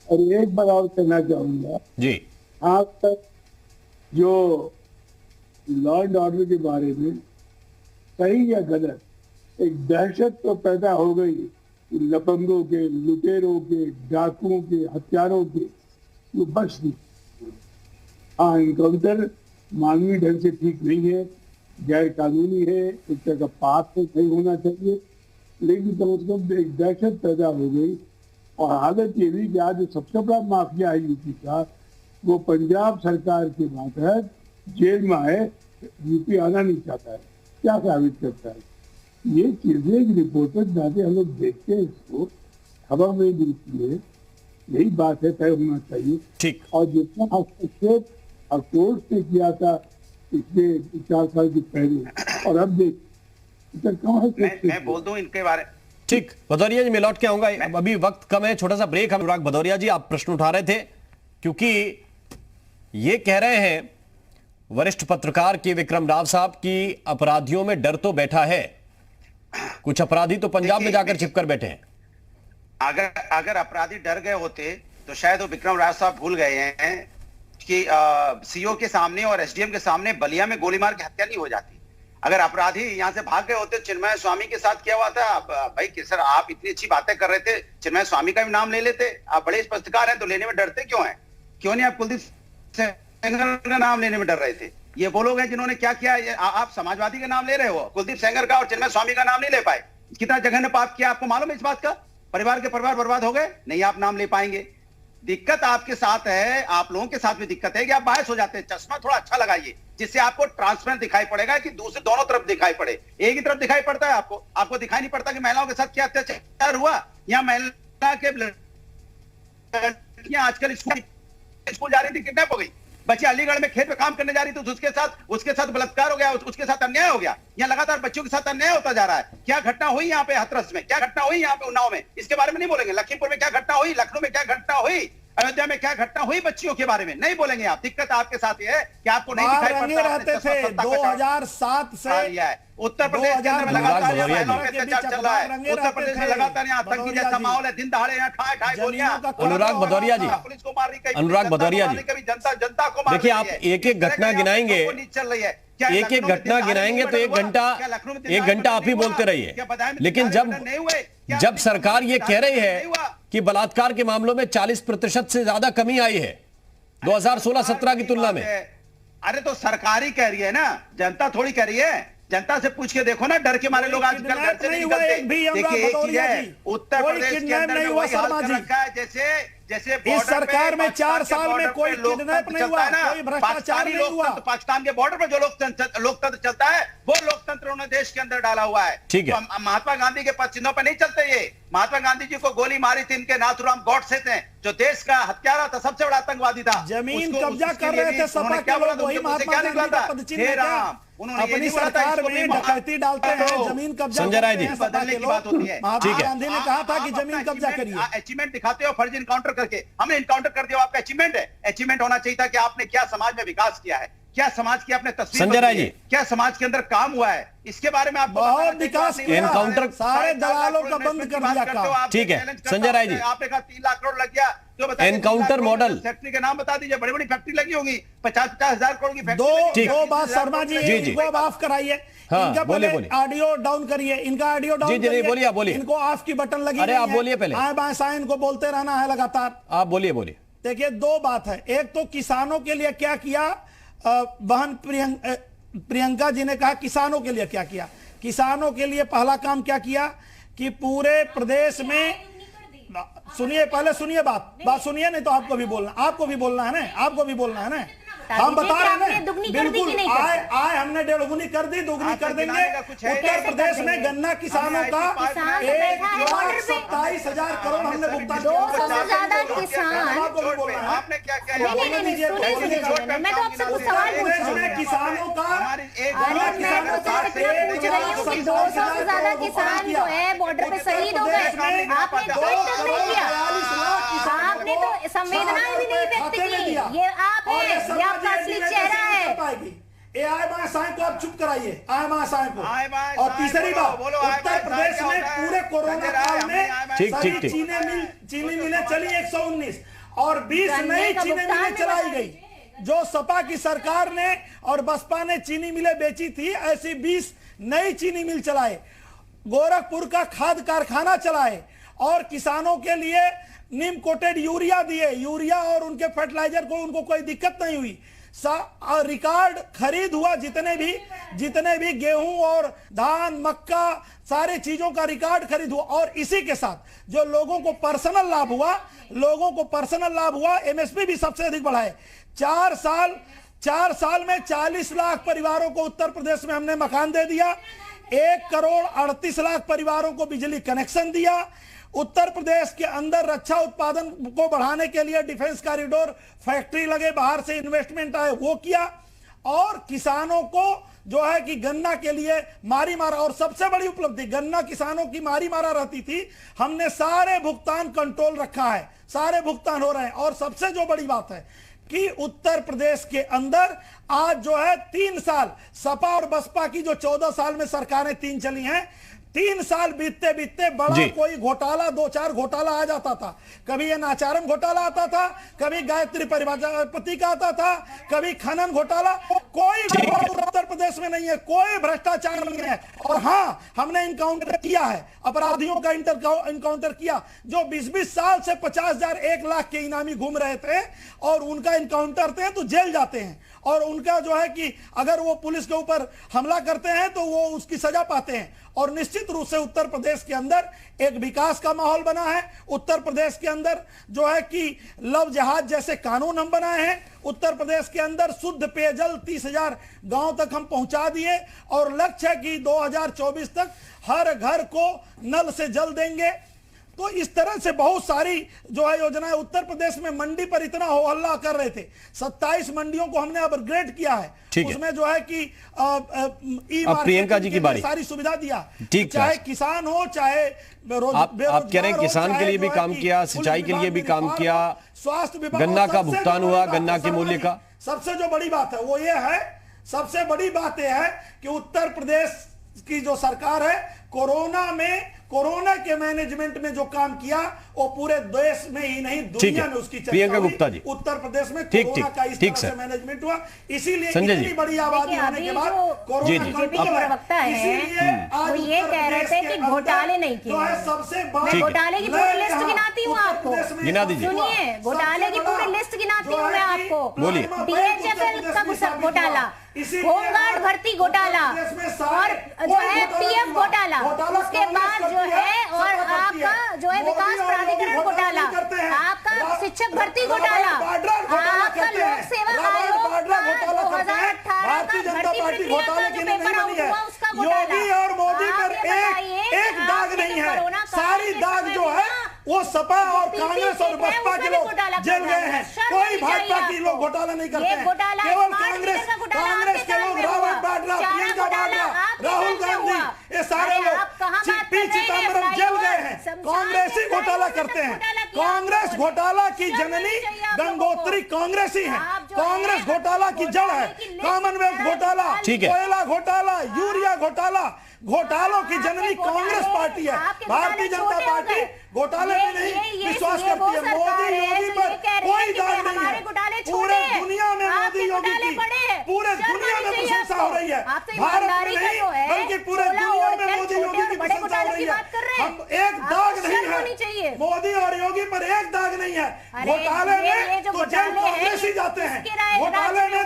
और एक बार और कहना चाहूंगा जी, आज तक जो लॉ एंड ऑर्डर के बारे में सही या गलत एक दहशत तो पैदा हो गई, लफंगों के, लुटेरों के, डाकुओं के, हत्यारों के, वो बच नहीं। हाँ, इनकाउंटर मानवीय ढंग से ठीक नहीं है, गैर कानूनी है, एक तरह का पाप तो सही होना चाहिए, लेकिन कम से कम एक दहशत पैदा हो गई। और हालत ये भी कि आज जो सबसे बड़ा माफिया है यूपी का, वो पंजाब सरकार के मातहत जेल में है, यूपी आना नहीं चाहता है। क्या साबित करता है? ये चीजें एक रिपोर्टर जाते हम लोग देखते हैं, इसको खबर में मिलती है। यही बात है, तय होना चाहिए। ठीक। और जितना हस्तक्षेप कोर्ट ने किया था पिछले 4 साल के पहले, और अब देख मैं बोल दूं इनके बारे। ठीक, भदौरिया जी मैं लौट के आऊंगा, अभी वक्त कम है, छोटा सा ब्रेक। हम अनुराग भदौरिया जी, आप प्रश्न उठा रहे थे, क्योंकि ये कह रहे हैं वरिष्ठ पत्रकार के विक्रम राव साहब की अपराधियों में डर तो बैठा है, कुछ अपराधी तो पंजाब में जाकर छिपकर बैठे हैं। अगर अपराधी डर गए होते तो शायद वो विक्रम राव साहब भूल गए हैं कि सीओ के सामने और एसडीएम के सामने बलिया में गोली मार के हत्या नहीं हो जाती। अगर अपराधी यहां से भाग गए होते, चिन्मय स्वामी के साथ क्या हुआ था भाई कि सर आप इतनी अच्छी बातें कर रहे थे, चिन्मय स्वामी का भी नाम ले लेते। आप बड़े पत्रकार हैं तो लेने में डरते क्यों हैं? क्यों नहीं आप कुलदीप सेंगर का नाम लेने में डर रहे थे? ये वो लोग हैं जिन्होंने क्या किया। आप समाजवादी का नाम ले रहे हो, कुलदीप सेंगर का और चिन्मय स्वामी का नाम नहीं ले पाए। कितना जगह ने पाप किया, आपको मालूम है इस बात का? परिवार के परिवार बर्बाद हो गए, नहीं आप नाम ले पाएंगे। दिक्कत आपके साथ है, आप लोगों के साथ भी दिक्कत है कि आप बायस हो जाते हैं। चश्मा थोड़ा अच्छा लगाइए जिससे आपको ट्रांसपेरेंट दिखाई पड़ेगा कि दूसरे दोनों तरफ दिखाई पड़े। एक ही तरफ दिखाई पड़ता है आपको दिखाई नहीं पड़ता कि महिलाओं के साथ क्या अत्याचार हुआ, या महिला के लड़कियां आजकल स्कूल जा रही थी, किडनैप हो गई। बच्ची अलीगढ़ में खेत में काम करने जा रही थी, उसके साथ बलात्कार हो गया, उसके साथ अन्याय हो गया। यहाँ लगातार बच्चों के साथ अन्याय होता जा रहा है। क्या घटना हुई यहाँ पे हाथरस में, क्या घटना हुई यहाँ पे उन्नाव में, इसके बारे में नहीं बोलेंगे। लखीमपुर में क्या घटना हुई, लखनऊ में क्या घटना हुई, अयोध्या में क्या घटना हुई, बच्चियों के बारे में नहीं बोलेंगे आप। दिक्कत आपके साथ ये है कि आपको नहीं दिखाई पड़ता। रहते थे 2007 से उत्तर प्रदेश के अंदर लगातार चल रहा है। उत्तर प्रदेश में लगातार आतंकी जैसा माहौल है, दिन दहाड़े यहाँ ठाए गोलियां। अनुराग भदौरिया जी, पुलिस को मार रही, अनुराग भदौरिया जी, कभी जनता को मार। देखिए आप एक एक घटना गिनाएंगे, एक एक घटना गिनाएंगे तो एक घंटा आप ही बोलते रहिए। लेकिन जब सरकार ये कह रही है कि बलात्कार के मामलों में 40% से ज्यादा कमी आई है 2016-17 की तुलना में। अरे तो सरकार ही कह रही है ना, जनता थोड़ी कह रही है। जनता से पूछ के देखो ना, डर के मारे लोग आजकल घर से नहीं निकलते। देखिए एक चीज है, उत्तर प्रदेश के अंदर में वही हाल कर रखा है जैसे इस सरकार में 4 साल में कोई किडनैप नहीं हुआ, कोई भ्रष्टाचार नहीं हुआ। पाकिस्तान के बॉर्डर पर जो लोकतंत्र चलता है, वो लोकतंत्र उन्होंने देश के अंदर डाला हुआ है। ठीक है, महात्मा गांधी के पद चिन्हों पर नहीं चलते ये। महात्मा गांधी जी को गोली मारी थी इनके नाथुराम गॉडसे थे, जो देश का हत्यारा था, सबसे बड़ा आतंकवादी था। जमीन कब्जा कर रहे थे सपा के लोग, वही महात्मा गांधी का पद चिन्ह अपनी सरकार में डकैती डालते हैं, जमीन कब्जा। संजय राय जी, बदलने की बात होती है। महात्मा गांधी ने कहा था कि जमीन कब्जा करिए। अचीवमेंट दिखाते हो फर्जी इनकाउंटर करके, हमने इनकाउंटर कर दिया, आपका अचीवमेंट है। अचीवमेंट होना चाहिए था कि आपने क्या समाज में विकास किया है, क्या समाज की आपने तस्वीर, संजय राय जी, क्या समाज के अंदर काम हुआ है, इसके बारे में आप बहुत विकास किया। एनकाउंटर सारे दलालों का बंद कर दिया काम। ठीक है संजय राय जी, आपने कहा 3 लाख करोड़ लग गया, तो एनकाउंटर मॉडल फैक्ट्री के नाम बता दीजिए। बड़ी बड़ी फैक्ट्री लगी होंगी, 50-50 हजार करोड़ की फैक्ट्री। दो बात शर्मा जी, इनको ऑफ कराइए, इनका पहले ऑडियो डाउन करिए, इनका ऑडियो डाउन करिए। बोलिए, इनको ऑफ की बटन लगी। अरे आप बोलिए पहले, आए बाएं साएं इनको बोलते रहना है लगातार। आप बोलिए। देखिए 2 बात है, एक तो किसानों के लिए क्या किया, बहन प्रियंका जी ने कहा किसानों के लिए क्या किया। किसानों के लिए पहला काम क्या किया कि पूरे प्रदेश में, सुनिए पहले सुनिए बात सुनिए, नहीं तो आपको भी बोलना है ना, बता हम दीजिए बता कि रहे आपने हैं दुगनी कर दी कि नहीं कर दी? आय हमने 1.5 कर दी, 2 कर देंगे। उत्तर प्रदेश में गन्ना किसानों का 1,27,000 करोड़ हमने भुगतान 200 से ज्यादा किसान। आपने क्या क्या नहीं, मैं तो आपसे कुछ सवाल पूछ रही हूँ। किसानों का अरे मैं तो सिर्फ इतना पूछ रही हूँ कि 200 से ज्यादा किसान जो है बॉर्डर पे शहीद हो गए। आपने ट्वीट नहीं किया, आपने तो संवेदनाएं भी नहीं व्यक्त की। ये आप है, ये आपका असली चेहरा है। साईं को आप चुप कराइए, साईं को। और तीसरी बात, उत्तर प्रदेश में पूरे कोरोना काल में ठीक। चीनी मिलें चली 119 और 20 नई चीनी मिलें चलाई गई। जो सपा की सरकार ने और बसपा ने चीनी मिलें बेची थी, ऐसी 20 नई चीनी मिल चलाए। गोरखपुर का खाद कारखाना चलाए और किसानों के लिए नीम कोटेड यूरिया दिए। यूरिया और उनके फर्टिलाइजर को उनको कोई दिक्कत नहीं हुई। रिकॉर्ड खरीद हुआ, जितने भी गेहूं और धान मक्का सारे चीजों का रिकॉर्ड खरीद हुआ। और इसी के साथ जो लोगों को पर्सनल लाभ हुआ, एमएसपी भी सबसे अधिक बढ़ा है। 4 साल में 40 लाख परिवारों को उत्तर प्रदेश में हमने मकान दे दिया। 1,38,00,000 परिवारों को बिजली कनेक्शन दिया। उत्तर प्रदेश के अंदर रक्षा उत्पादन को बढ़ाने के लिए डिफेंस कॉरिडोर, फैक्ट्री लगे, बाहर से इन्वेस्टमेंट आए, वो किया। और किसानों को जो है कि गन्ना के लिए मारी मारा, और सबसे बड़ी उपलब्धि गन्ना किसानों की मारी मारा रहती थी, हमने सारे भुगतान कंट्रोल रखा है, सारे भुगतान हो रहे हैं। और सबसे जो बड़ी बात है कि उत्तर प्रदेश के अंदर आज जो है 3 साल सपा और बसपा की जो 14 साल में सरकारें 3 चली हैं, 3 साल बीतते बीतते बड़ा कोई घोटाला 2-4 घोटाला आ जाता था। कभी ये नाचारम घोटाला आता था, कभी गायत्री प्रजापति का आता था, कभी खनन घोटाला। कोई उत्तर प्रदेश में नहीं है, कोई भ्रष्टाचार नहीं है। और हाँ, हमने इनकाउंटर किया है, अपराधियों का इनकाउंटर किया जो 20-20 साल से 50,000 1 लाख के इनामी घूम रहे थे, और उनका इनकाउंटर करते हैं तो जेल जाते हैं। और उनका जो है कि अगर वो पुलिस के ऊपर हमला करते हैं तो वो उसकी सजा पाते हैं। और निश्चित रूप से उत्तर प्रदेश के अंदर एक विकास का माहौल बना है। उत्तर प्रदेश के अंदर जो है कि लव जहाज जैसे कानून हम बनाए हैं। उत्तर प्रदेश के अंदर शुद्ध पेयजल 30,000 गांव तक हम पहुंचा दिए, और लक्ष्य है कि 2024 तक हर घर को नल से जल देंगे। तो इस तरह से बहुत सारी जो है योजनाएं। उत्तर प्रदेश में मंडी पर इतना हो हल्ला कर रहे थे, 27 मंडियों को हमने अपग्रेड किया है। उसमें जो है कि प्रियंका जी की बारी, सारी सुविधा दिया, चाहे किसान हो चाहे आप कह रहे हैं किसान के लिए भी काम किया, सिंचाई के लिए भी काम किया, स्वास्थ्य विभाग, गन्ना का भुगतान हुआ, गन्ना के मूल्य का। सबसे जो बड़ी बात है वो ये है, सबसे बड़ी बात यह है कि उत्तर प्रदेश की जो सरकार है, कोरोना के मैनेजमेंट में जो काम किया वो पूरे देश में ही नहीं दुनिया में उसकी चर्चा प्रियंका गुप्ता जी, उत्तर प्रदेश में कोरोना का इस तरह से मैनेजमेंट हुआ। इसीलिए इतनी बड़ी आबादी होने के बाद प्रवक्ता है वो ये कह रहे थे कि घोटाले नहीं किए। सबसे मैं घोटाले की पूरी लिस्ट गिनाती हूँ आपको, गिना दीजिए। सुनिए, घोटाले की पूरी लिस्ट गिनाती हूँ मैं आपको। बोलिए। DHFL का घोटाला, होमगार्ड भर्ती घोटाला, और जो है PF घोटाला, उसके बाद जो है और आपका जो है विकास प्राधिकरण घोटाला, आपका शिक्षक भर्ती घोटाला, आपका लोक सेवा आयोग का 2018 का भर्ती प्रक्रिया का जो पेपर आउट हुआ उसका घोटाला। योगी और मोदी पर एक दाग नहीं है, सारी दाग जो है वो सपा और कांग्रेस और बसपा के लोग जेल गए हैं। कोई भाजपा के लोग घोटाला नहीं करते हैं, केवल कांग्रेस के लोग, रॉबर्ट वाड्रा, प्रियंका वाड्रा, राहुल गांधी, ये सारे लोग पी चिदम्बरम जेल गए हैं। कांग्रेस ही घोटाला करते हैं। कांग्रेस घोटाला की जननी गंगोत्री कांग्रेस ही है। कांग्रेस घोटाला की जड़ है। कॉमनवेल्थ घोटाला, कोयला घोटाला, यूरिया घोटालों की जननी कांग्रेस पार्टी है। भारतीय जनता पार्टी घोटाले में नहीं विश्वास करती है। मोदी योगी पर कोई दाग नहीं है। पूरे दुनिया में मोदी योगी की पूरे दुनिया में प्रशंसा हो रही है। भारत में नहीं बल्कि पूरे दुनिया में मोदी योगी की प्रशंसा हो रही है। हम एक दाग नहीं है, मोदी और योगी पर एक दाग नहीं है। घोटाले में तो जेल कांग्रेस ही जाते हैं। घोटाले में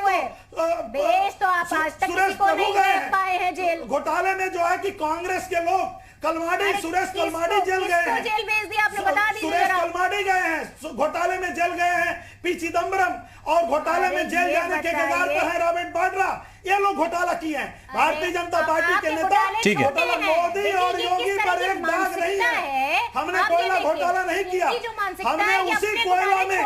तो आप आज तक किसी को नहीं देख पाए हैं जेल। घोटाले में जो है कि कांग्रेस के लोग सुरेश कलमाडी जेल गए हैं, जेल भेज दिया आपने, बता दीजिए। सुरेश कलमाडी गए हैं, घोटाले में जेल गए हैं। पी चिदम्बरम और घोटाले में जेल जाने के कगार पर है रॉबर्ट वाड्रा। ये लोग घोटाला किए हैं। भारतीय जनता पार्टी के नेता ठीक है। घोटाला मोदी और योगी पर एक दाग नहीं है। हमने कोयला घोटाला नहीं किया, हमने उसी कोयला में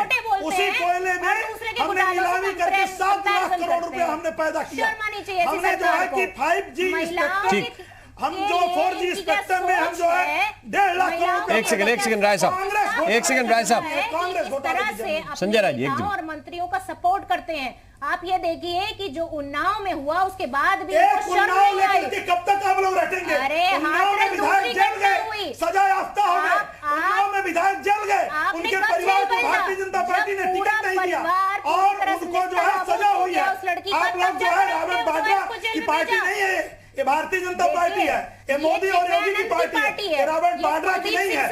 हमने नीलामी करके 7 लाख करोड़ रुपए हमने पैदा किया। हमने जो है कि 5G स्पेक्ट्रम, हम जो 4G स्पेक्ट्रम में हम जो है 1.5 लाख करोड़। एक सेकंड राय साहब, एक सेकंड राय साहब। कांग्रेस घोटाले संजय राय जी, एक और मंत्रियों का सपोर्ट करते हैं। आप ये देखिए कि जो उन्नाव में हुआ उसके बाद भी उन्नाव लेकर के कब तक आप लोग रखेंगे? अरे उन्नाव में विधायक जल गए, सजा याफ्ता हो गए। उन्नाव में विधायक जल गए, उनके परिवार को भारतीय जनता पार्टी ने टिकट नहीं दिया और उनको जो है सजा हुई है। आप लोग जो है रॉबर्ट वाड्रा की पार्टी नहीं है, ये भारतीय जनता पार्टी है, ये मोदी और योगी की पार्टी है, रॉबर्ट वाड्रा की नहीं है।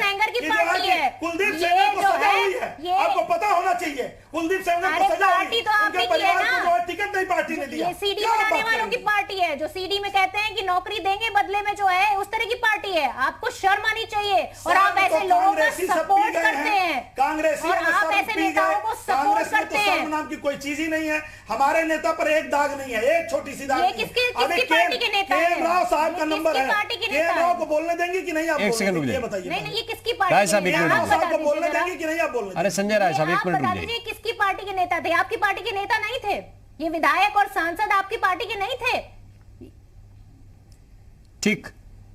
कुलदीप सेंगर को सजा हुई है, आपको पता होना चाहिए। कुलदीप सेंगर को सजा हुई है, उनके परिवार को जो है टिकट नहीं पार्टी ने दिया। ये सीडी बनाने वालों की पार्टी है, जो सीडी में कहते हैं कि नौकरी देंगे बदले में, जो है उस तरह की पार्टी है। आपको शर्म आनी चाहिए और आप ऐसे लोगों का सपोर्ट करते हैं। कांग्रेसी और आप ऐसे नेताओं को सपोर्ट करते हैं। शर्म नाम की कोई चीज ही नहीं है। हमारे नेता पर एक दाग नहीं है, एक छोटी सी दाग। ये किसकी पार्टी के नेता के राव साहब का नंबर है, के राव को बोलने देंगे कि नहीं? आप एक सेकंड रुक जाइए, बताइए। नहीं, ये किसकी पार्टी? राय साहब, एक मिनट साहब को बोलने देंगे कि नहीं? आप बोलने? अरे संजय राय साहब, एक मिनट रुक जाइए। किसकी पार्टी के नेता थे? आपकी पार्टी के नेता नहीं थे। ये विधायक और सांसद आपकी पार्टी के नहीं थे। ठीक,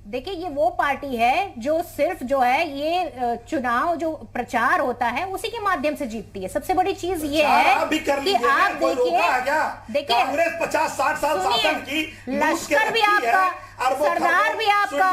देखिए ये वो पार्टी है जो सिर्फ जो है ये चुनाव जो प्रचार होता है उसी के माध्यम से जीतती है। सबसे बड़ी चीज ये है आप भी कर कि लीजिए, आप देखिए कांग्रेस 50-60 साल शासन की, लश्कर भी आपका, सरदार भी आपका,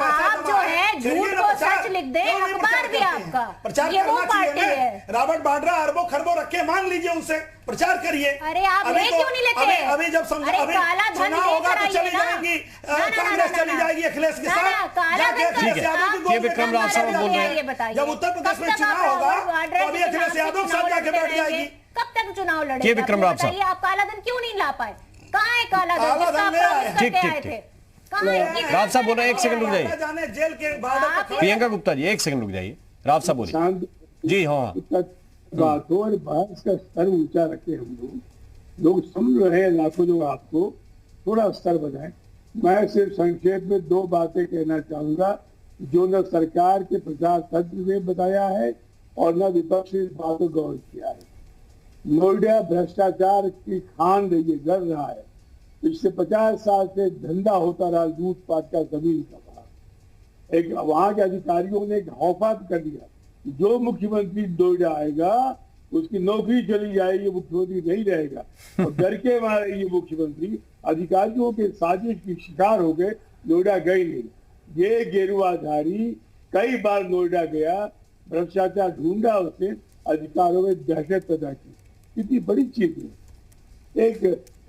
आप जो है झूठ को सच लिख दे, अखबार भी आपका, प्रचार ये वो पार्टी है। रॉबर्ट वाड्रा अरबों खरबों रखे, मांग लीजिए उनसे, प्रचार करिए। अरे आप ले क्यों नहीं लेते? अभी जब चुनाव होगा तो चली जाएंगी कांग्रेस, चली जाएगी अखिलेश के साथ। ये विक्रम राव साहब बोल रहे हैं, जब उत्तर प्रदेश में चुनाव होगा तो अभी अखिलेश यादव के साथ जाके बैठ जाएगी। कब तक चुनाव लड़ेंगे? ये विक्रम राव साहब, आप काला धन क्यों नहीं ला पाए? कहाँ है काला धन? ठीक ठीक ठीक, राव साहब बोल रहे हैं, एक सेकंड रुक जाइए। जेल के बाद प्रियंका गुप्ता जी, एक सेकंड रुक जाइए। राव साहब बोलिए। जी हाँ, बात हो और बहस का स्तर ऊंचा रखे। हम लोग सुन रहे हैं, लाखों लोग, आपको थोड़ा स्तर बनाए। मैं सिर्फ संक्षेप में 2 बातें कहना चाहूंगा जो न सरकार के प्रचार तंत्र ने बताया है और न विपक्ष ने इस बात को गौर किया है। नोएडा भ्रष्टाचार की खान रही है, गढ़ रहा है। पिछले 50 साल से धंधा होता रहा लूटपाट का, जमीन का। एक वहां के अधिकारियों ने एक हौफात कर दिया, जो मुख्यमंत्री नोएडा आएगा उसकी नौकरी चली जाएगी, मुख्यमंत्री नहीं रहेगा। और डर के मारे ये मुख्यमंत्री अधिकारियों के साजिश की शिकार हो गए, नोएडा गए नहीं। ये गेरुआधारी कई बार नोएडा गया, भ्रष्टाचार ढूंढा, उसने अधिकारों में दहशत पैदा की। कितनी बड़ी चीज है।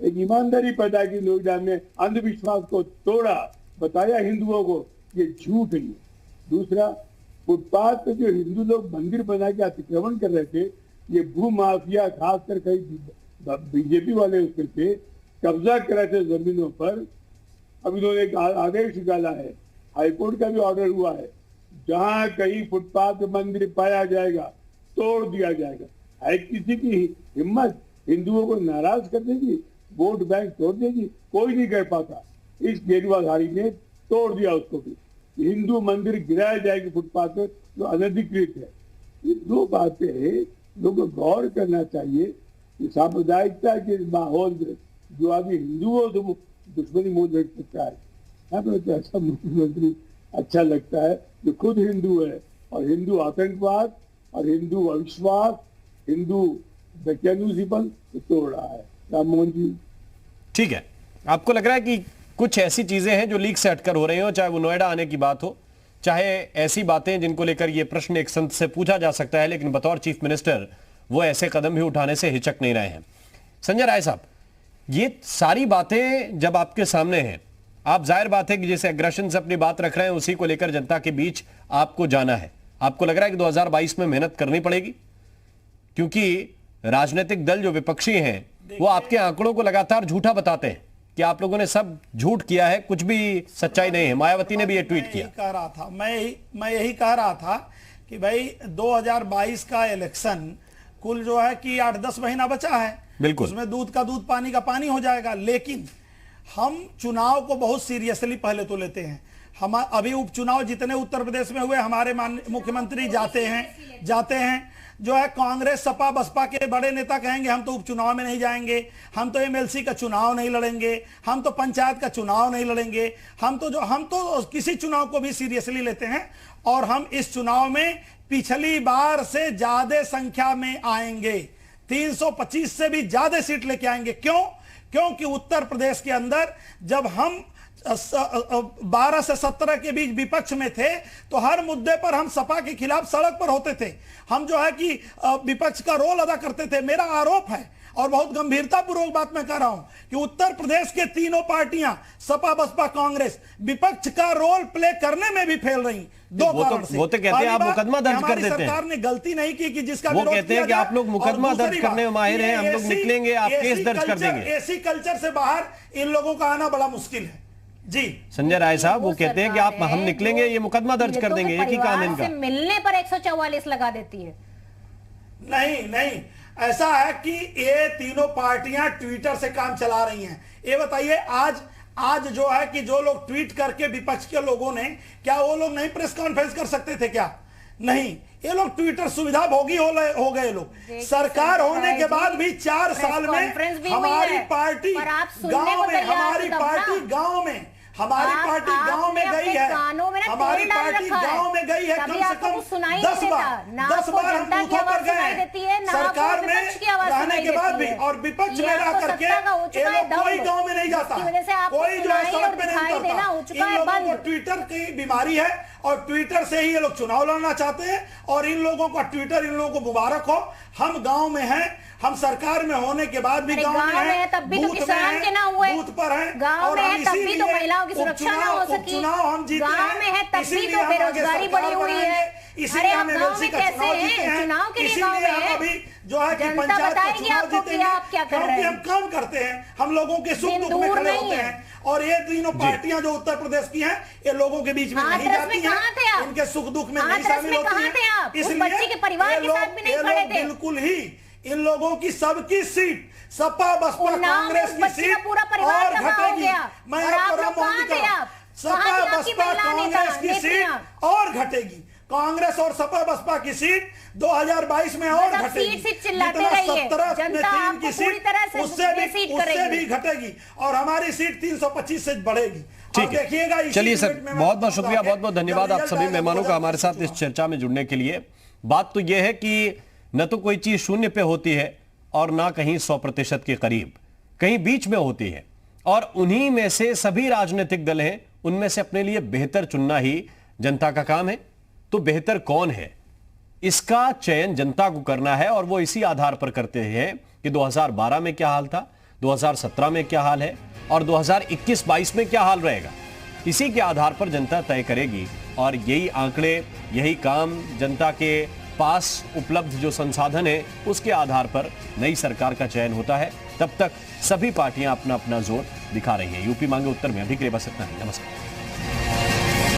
एक ईमानदारी पैदा की नोएडा में, अंधविश्वास को तोड़ा, बताया हिंदुओं को ये झूठ है। दूसरा, फुटपाथ पे जो हिंदू लोग मंदिर बना के अतिक्रमण कर रहे थे, ये भू माफिया खासकर कई बीजेपी वाले उसके थे, कब्जा कर रहे थे जमीनों पर। अब इन्होंने एक आदेश निकाला है, हाईकोर्ट का भी ऑर्डर हुआ है, जहां कहीं फुटपाथ मंदिर पाया जाएगा तोड़ दिया जाएगा। है किसी की हिम्मत हिंदुओं को नाराज करने की, वोट बैंक तोड़ देगी? कोई नहीं कर पाता। इस गेरुआधारी ने तोड़ दिया उसको भी। हिंदू मंदिर गिराया जाएगी फुटपाथ पर जो अनधिकृत है। ये 2 बातें लोगों को गौर करना चाहिए। सांप्रदायिकता के माहौल में जो आदमी हिंदुओं से दुश्मनी मोल रख सकता है, यहाँ पर तो ऐसा मुख्यमंत्री अच्छा लगता है जो खुद हिंदू है और हिंदू आतंकवाद और हिंदू अविश्वास, हिंदू वैज्ञानिज्म तोड़ रहा है। राम मोहन जी, ठीक है, आपको लग रहा है कि कुछ ऐसी चीजें हैं जो लीक से हटकर हो रही हो, चाहे वो नोएडा आने की बात हो, चाहे ऐसी बातें जिनको लेकर ये प्रश्न एक संत से पूछा जा सकता है, लेकिन बतौर चीफ मिनिस्टर वो ऐसे कदम भी उठाने से हिचक नहीं रहे हैं। संजय राय साहब, ये सारी बातें जब आपके सामने हैं, आप जाहिर बात है कि जैसे एग्रेशन से अपनी बात रख रहे हैं, उसी को लेकर जनता के बीच आपको जाना है। आपको लग रहा है कि 2022 में मेहनत करनी पड़ेगी, क्योंकि राजनीतिक दल जो विपक्षी हैं वो आपके आंकड़ों को लगातार झूठा बताते हैं कि आप लोगों ने सब झूठ किया है, कुछ भी सच्चाई नहीं है। मायावती ने भी ये ट्वीट किया। कह रहा था मैं यही कह रहा था कि भाई 2022 का इलेक्शन कुल जो है कि 8-10 महीना बचा है, बिल्कुल उसमें दूध का दूध पानी का पानी हो जाएगा। लेकिन हम चुनाव को बहुत सीरियसली पहले तो लेते हैं। हम अभी उपचुनाव जितने उत्तर प्रदेश में हुए, हमारे मुख्यमंत्री जाते हैं जो है कांग्रेस सपा बसपा के बड़े नेता कहेंगे हम तो उपचुनाव में नहीं जाएंगे, हम तो एमएलसी का चुनाव नहीं लड़ेंगे, हम तो पंचायत का चुनाव नहीं लड़ेंगे, हम तो किसी चुनाव को भी सीरियसली लेते हैं। और हम इस चुनाव में पिछली बार से ज्यादा संख्या में आएंगे, 325 से भी ज्यादा सीट लेके आएंगे। क्योंकि उत्तर प्रदेश के अंदर जब हम 12 से 17 के बीच विपक्ष में थे तो हर मुद्दे पर हम सपा के खिलाफ सड़क पर होते थे, हम जो है कि विपक्ष का रोल अदा करते थे। मेरा आरोप है और बहुत गंभीरता पूर्वक बात मैं कर रहा हूं कि उत्तर प्रदेश के तीनों पार्टियां सपा बसपा कांग्रेस विपक्ष का रोल प्ले करने में भी फेल रही। दो कारण से। वो तो कहते हैं आप मुकदमा दर्ज कर देते हैं। सरकार ने गलती नहीं की कि जिसका वो कहते हैं कि आप लोग मुकदमा दर्ज करने में माहिर हैं, हम लोग निकलेंगे, आप केस दर्ज कर देंगे। ऐसी कल्चर से बाहर इन लोगों का आना बड़ा मुश्किल है। जी संजय राय साहब वो कहते हैं कि आप हम निकलेंगे, ये मुकदमा दर्ज कर देंगे, एक ही काम इनका। मिलने पर 144 लगा देती है। नहीं, ऐसा है कि ये तीनों पार्टियां ट्विटर से काम चला रही हैं। ये बताइए आज जो है कि जो लोग ट्वीट करके विपक्ष के लोगों ने, क्या वो लोग नहीं प्रेस कॉन्फ्रेंस कर सकते थे क्या? नहीं, ये लोग ट्विटर सुविधा भोगी हो गए लोग। सरकार होने के बाद भी 4 साल में हमारी पार्टी गांव में, हमारी पार्टी गांव में गई है, हमारी पार्टी गांव में गई है कम से कम 10 बार हम बूथों पर गए सरकार में रहने के बाद भी, और विपक्ष में रह करके ये लोग कोई गांव में नहीं जाता, कोई जो है सड़क पे नहीं उतरता। इन लोगों को ट्विटर की बीमारी है और ट्विटर से ही ये लोग चुनाव लड़ना चाहते हैं। और इन लोगों का ट्विटर, इन लोगों को मुबारक हो। हम गांव में हैं, हम सरकार में होने के बाद भी गांव में हैं, तब भी तो किसान के ना हुए, बूथ पर हैं, गांव में है तब भी तो महिलाओं की सुरक्षा ना हो सकी, चुनाव हम जीते हैं, गांव में है तब भी तो बेरोजगारी बढ़ी हुई है। अरे हम गांव में कैसे हैं? चुनाव के लिए गांव में है, अभी जो है कि पंचायत का चुनाव जीतेंगे, आप क्या कर रहे हैं? हम काम करते हैं, हम लोगों के सुख दुख में खड़े होते हैं। और ये तीनों पार्टियां जो उत्तर प्रदेश की हैं, ये लोगों के बीच में नहीं जाती हैं, इनके सुख दुख में नहीं शामिल होती हैं। इसलिए बिल्कुल ही इन लोगों की सबकी सीट सपा बसपा कांग्रेस की सीट और घटेगी। मैं आपको राममोहन जी का सपा बसपा कांग्रेस की सीट और घटेगी। कांग्रेस और सपा बसपा की सीट 2022 में और घटेगी। 17 में 3 की सीट उससे भी घटेगी और हमारी सीट 325 से बढ़ेगी। ठीक है, चलिए सर, बहुत बहुत शुक्रिया, बहुत बहुत धन्यवाद आप सभी मेहमानों का हमारे साथ इस चर्चा में जुड़ने के लिए। बात तो यह है कि न तो कोई चीज शून्य पे होती है और ना कहीं 100% के करीब, कहीं बीच में होती है। और उन्हीं में से सभी राजनीतिक दल हैं, उनमें से अपने लिए बेहतर चुनना ही जनता का काम है। तो बेहतर कौन है, इसका चयन जनता को करना है और वो इसी आधार पर करते हैं कि 2012 में क्या हाल था, 2017 में क्या हाल है और 2021-22 में क्या हाल रहेगा। इसी के आधार पर जनता तय करेगी और यही आंकड़े, यही काम, जनता के पास उपलब्ध जो संसाधन है उसके आधार पर नई सरकार का चयन होता है। तब तक सभी पार्टियां अपना अपना जोर दिखा रही हैं। यूपी मांगे उत्तर में अभी के लिए बस इतना ही। नमस्कार।